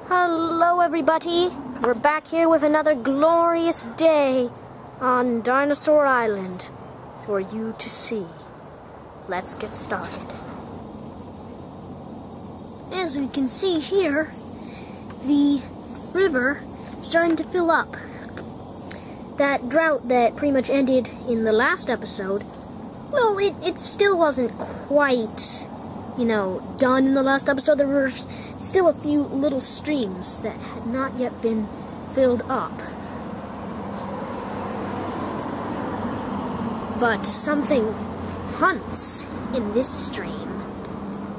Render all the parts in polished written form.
Hello everybody, we're back here with another glorious day on Dinosaur Island for you to see. Let's get started. As we can see here, the river is starting to fill up. That drought that pretty much ended in the last episode, well, it still wasn't quite, done in the last episode. There were still a few little streams that had not yet been filled up. But something hunts in this stream.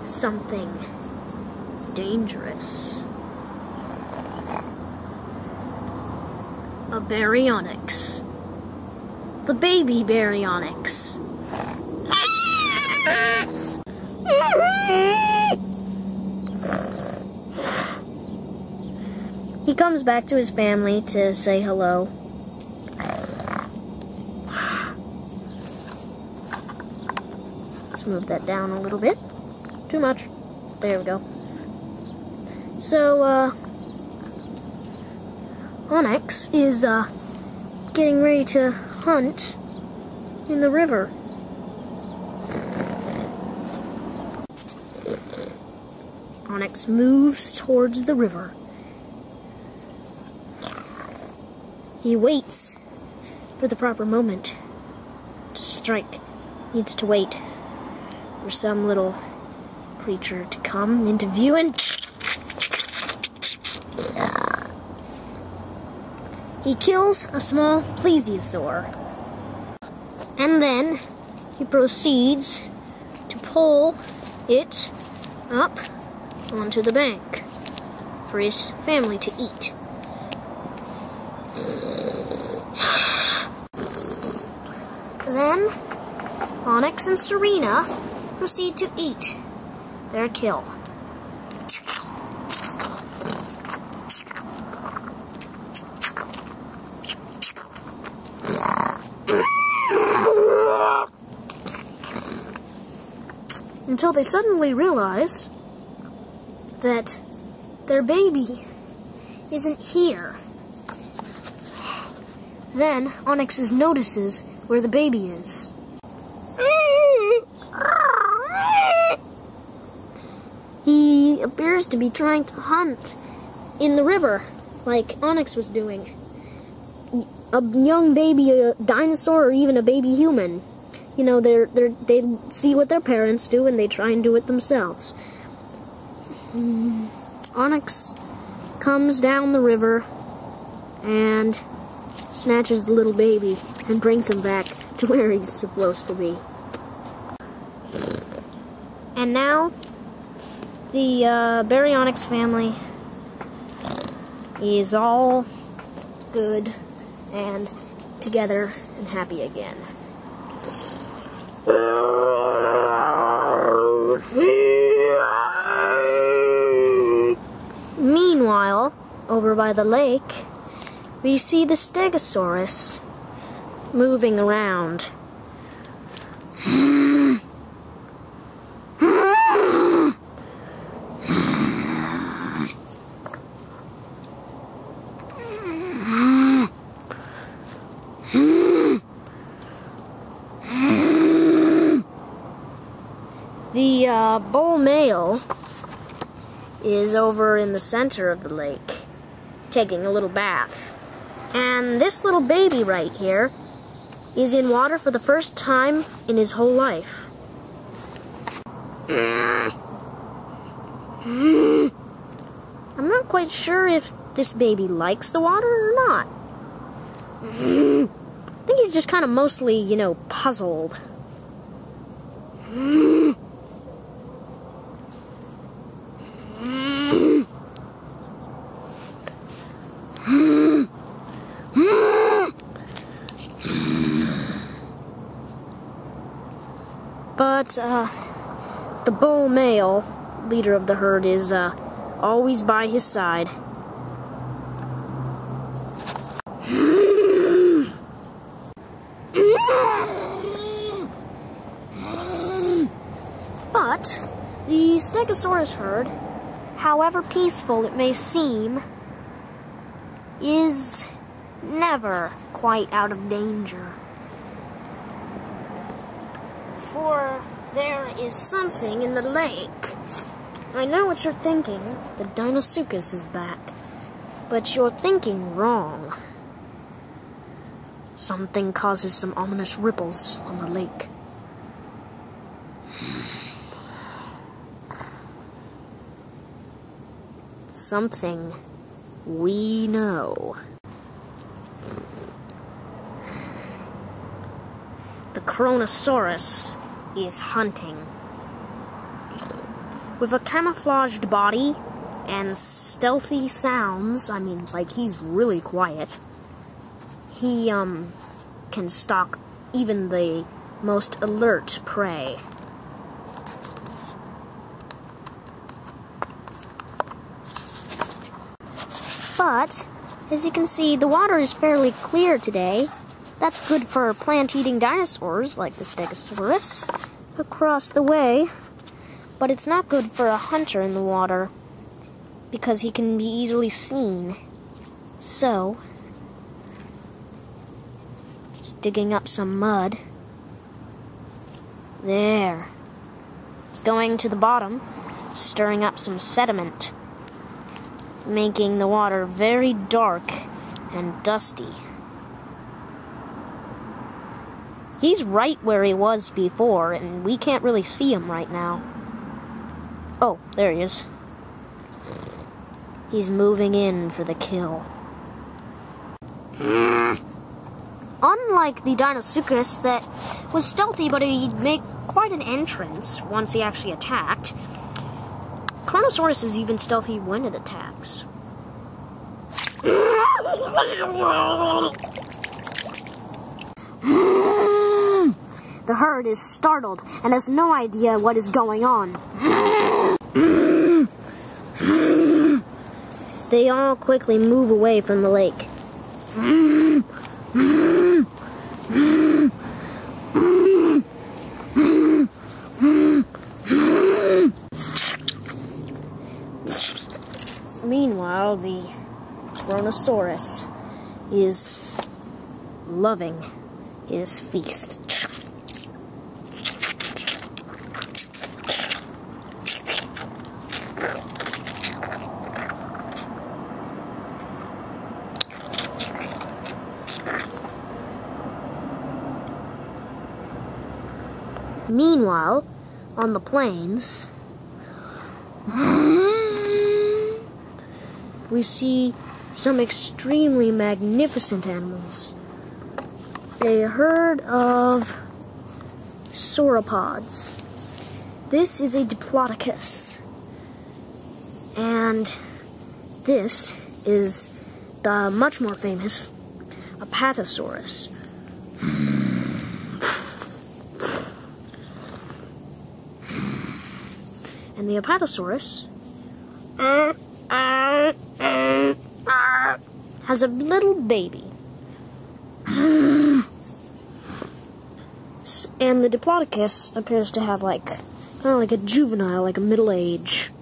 Something dangerous. A Baryonyx. The baby Baryonyx. He comes back to his family to say hello. Let's move that down a little bit. Too much. There we go. So, Onyx is, getting ready to hunt in the river. Onyx moves towards the river. He waits for the proper moment to strike. Needs to wait for some little creature to come into view and he kills a small plesiosaur. And then he proceeds to pull it up onto the bank for his family to eat. Then Onyx and Serena proceed to eat their kill. Until they suddenly realize that their baby isn't here. Then Onyx notices where the baby is. He appears to be trying to hunt in the river, like Onyx was doing. A young baby, a dinosaur, or even a baby human. They see what their parents do and they try and do it themselves. Onyx comes down the river and snatches the little baby and brings him back to where he's supposed to be. And now, the Baryonyx family is all good and together and happy again. Meanwhile, over by the lake, we see the Stegosaurus moving around. The bull male is over in the center of the lake, taking a little bath. And this little baby right here is in water for the first time in his whole life. I'm not quite sure if this baby likes the water or not. I think he's just kind of mostly, puzzled. But, the bull male, leader of the herd, is, always by his side. But the Stegosaurus herd however peaceful it may seem, is never quite out of danger. For there is something in the lake. I know what you're thinking. The Dinosaurus is back. But you're thinking wrong. Something causes some ominous ripples on the lake. Something we know. The Brachiosaurus is hunting. With a camouflaged body and stealthy sounds, I mean, like, he's really quiet. He, can stalk even the most alert prey. But, as you can see, the water is fairly clear today. That's good for plant-eating dinosaurs, like the Stegosaurus, across the way. But it's not good for a hunter in the water, because he can be easily seen. So, just digging up some mud. There. It's going to the bottom, stirring up some sediment, making the water very dark and dusty. He's right where he was before, and we can't really see him right now. Oh, there he is. He's moving in for the kill. Unlike the Dinosaurus that was stealthy, but he'd make quite an entrance once he actually attacked, Brachiosaurus is even stealthy when it attacks. The herd is startled and has no idea what is going on. They all quickly move away from the lake. Meanwhile, the Brachiosaurus is loving his feast. Meanwhile, on the plains, we see some extremely magnificent animals. A herd of sauropods. This is a Diplodocus. And this is the much more famous Apatosaurus. And the Apatosaurus has a little baby. And the Diplodocus appears to have kind of like a juvenile, like a middle-age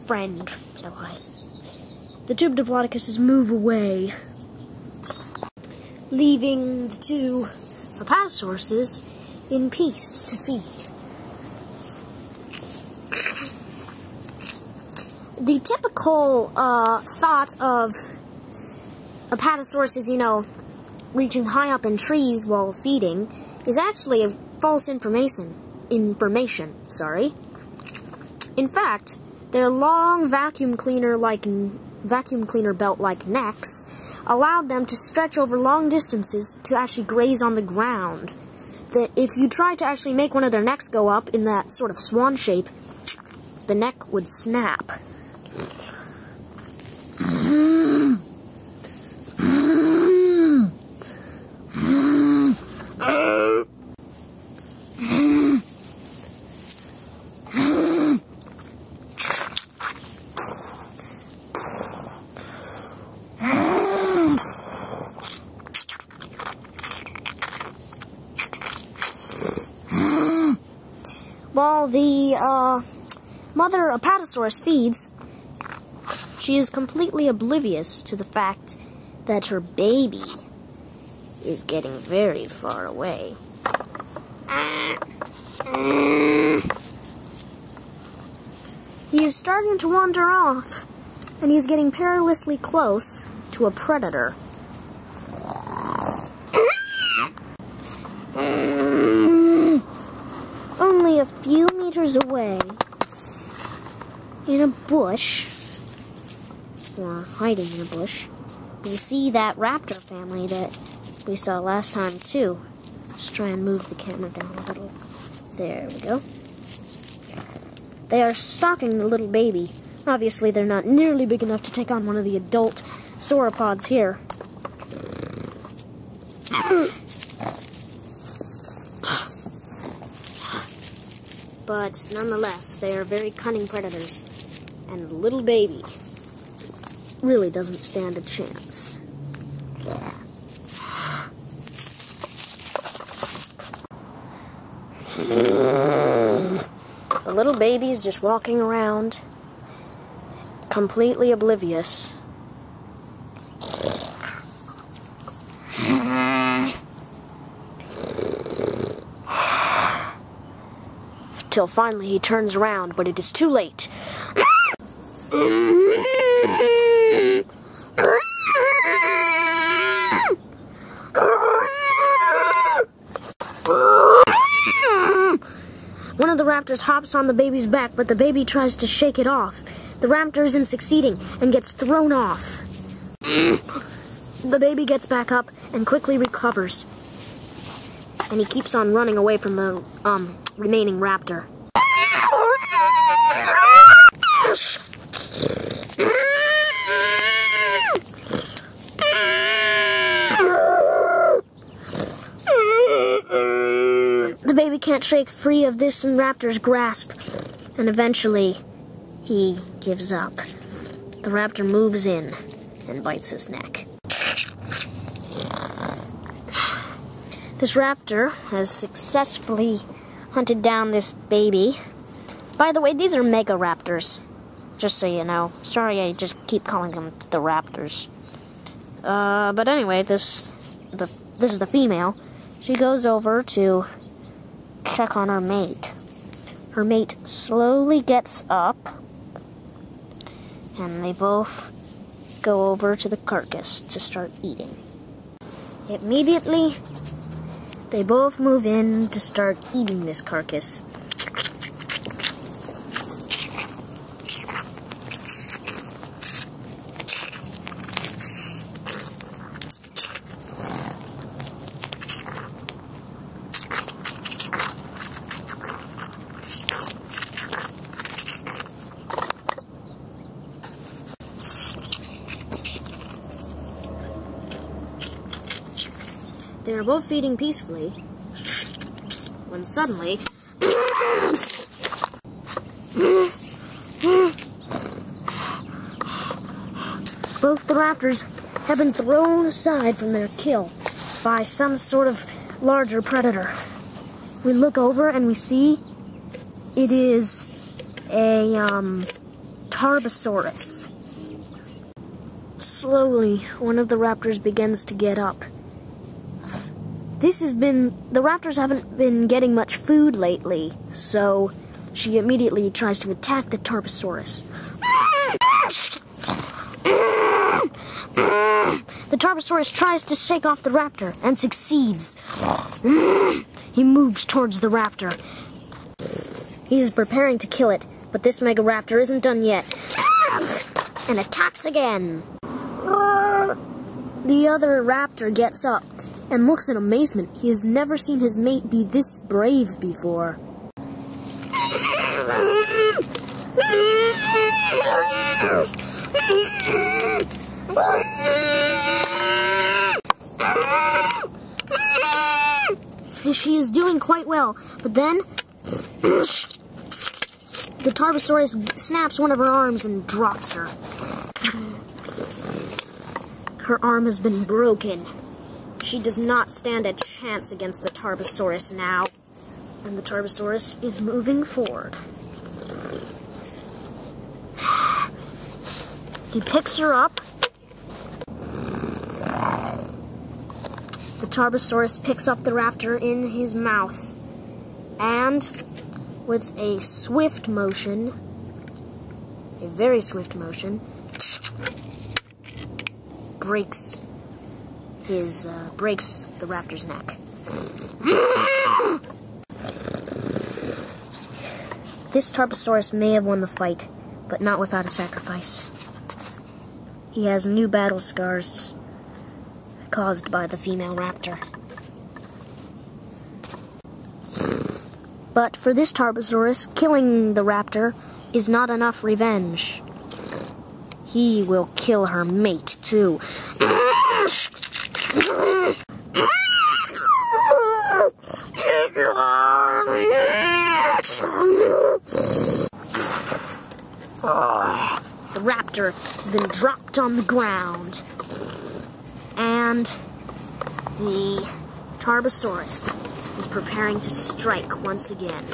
friend. The two Diplodocuses move away, leaving the two Apatosauruses in peace to feed. The typical thought of Apatosauruses, reaching high up in trees while feeding, is actually a false information. In fact, their long vacuum cleaner belt-like necks allowed them to stretch over long distances to actually graze on the ground. That if you tried to actually make one of their necks go up in that sort of swan shape, the neck would snap. While the Mother Apatosaurus feeds, she is completely oblivious to the fact that her baby is getting very far away. He is starting to wander off, and he is getting perilously close to a predator. Only a few meters away, in a bush, or hiding in a bush, we see that raptor family that we saw last time too. Let's try and move the camera down a little. There we go. They are stalking the little baby. Obviously, they're not nearly big enough to take on one of the adult sauropods here. But nonetheless, they are very cunning predators. And the little baby really doesn't stand a chance. The little baby is just walking around, completely oblivious. Till finally he turns around, but it is too late. One of the raptors hops on the baby's back, but the baby tries to shake it off. The raptor isn't succeeding and gets thrown off. The baby gets back up and quickly recovers. And he keeps on running away from the remaining raptor. The baby can't shake free of this raptor's grasp, and eventually he gives up. The raptor moves in and bites his neck. This raptor has successfully hunted down this baby. By the way, these are mega raptors, just so you know. Sorry, I just keep calling them the raptors. But anyway, this is the female. She goes over to check on her mate. Her mate slowly gets up, and they both go over to the carcass to start eating. Immediately, they both move in to start eating this carcass. They are both feeding peacefully, when suddenly, both the raptors have been thrown aside from their kill by some sort of larger predator. We look over and we see it is a Tarbosaurus. Slowly, one of the raptors begins to get up. The raptors haven't been getting much food lately, so she immediately tries to attack the Tarbosaurus. The Tarbosaurus tries to shake off the raptor and succeeds. He moves towards the raptor. He's preparing to kill it, but this mega raptor isn't done yet, and attacks again. The other raptor gets up and looks in amazement. He has never seen his mate be this brave before. She is doing quite well, but then the Tarbosaurus snaps one of her arms and drops her. Her arm has been broken. She does not stand a chance against the Tarbosaurus now. And the Tarbosaurus is moving forward. He picks her up. The Tarbosaurus picks up the raptor in his mouth and, with a swift motion, a very swift motion, breaks the raptor's neck. This Tarbosaurus may have won the fight, but not without a sacrifice. He has new battle scars caused by the female raptor. But for this Tarbosaurus, killing the raptor is not enough revenge. He will kill her mate, too. The raptor has been dropped on the ground, and the Tarbosaurus is preparing to strike once again.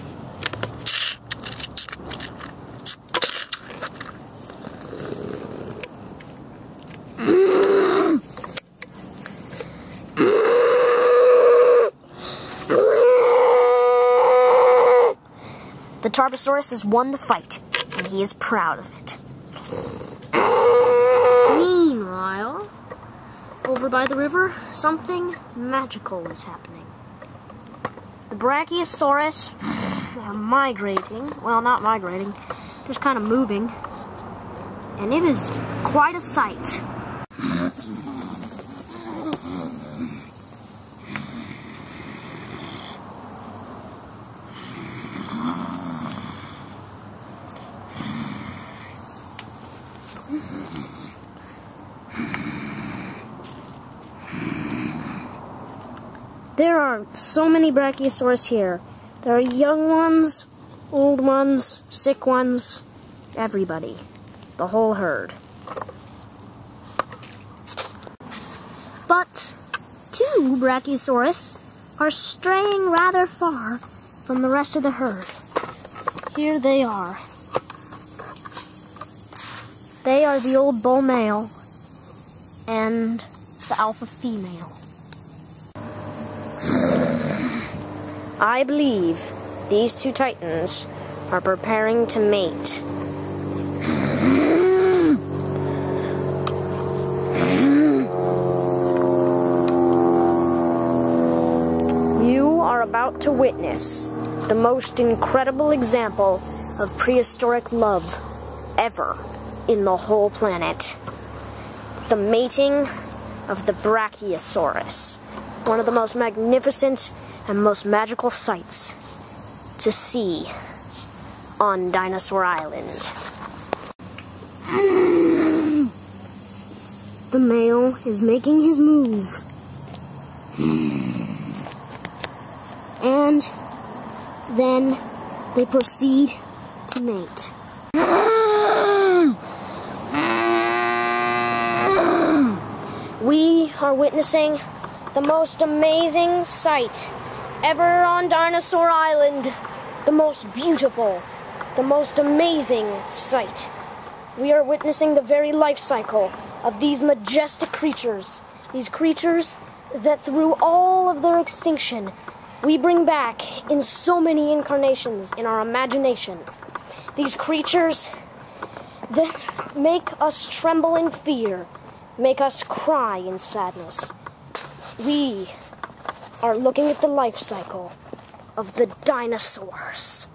The Tarbosaurus has won the fight, and he is proud of it. Meanwhile, over by the river, something magical is happening. The Brachiosaurus are migrating. Well, not migrating, just kind of moving. And it is quite a sight. There are so many Brachiosaurus here. There are young ones, old ones, sick ones, everybody. The whole herd. But 2 Brachiosaurus are straying rather far from the rest of the herd. Here they are. They are the old bull male and the alpha female. I believe these 2 titans are preparing to mate. You are about to witness the most incredible example of prehistoric love ever in the whole planet. The mating of the Brachiosaurus. One of the most magnificent and most magical sights to see on Dinosaur Island. The male is making his move. And then they proceed to mate. We are witnessing the most amazing sight ever on Dinosaur Island. The most beautiful, the most amazing sight. We are witnessing the very life cycle of these majestic creatures. These creatures that through all of their extinction, we bring back in so many incarnations in our imagination. These creatures that make us tremble in fear, make us cry in sadness. We are looking at the life cycle of the dinosaurs.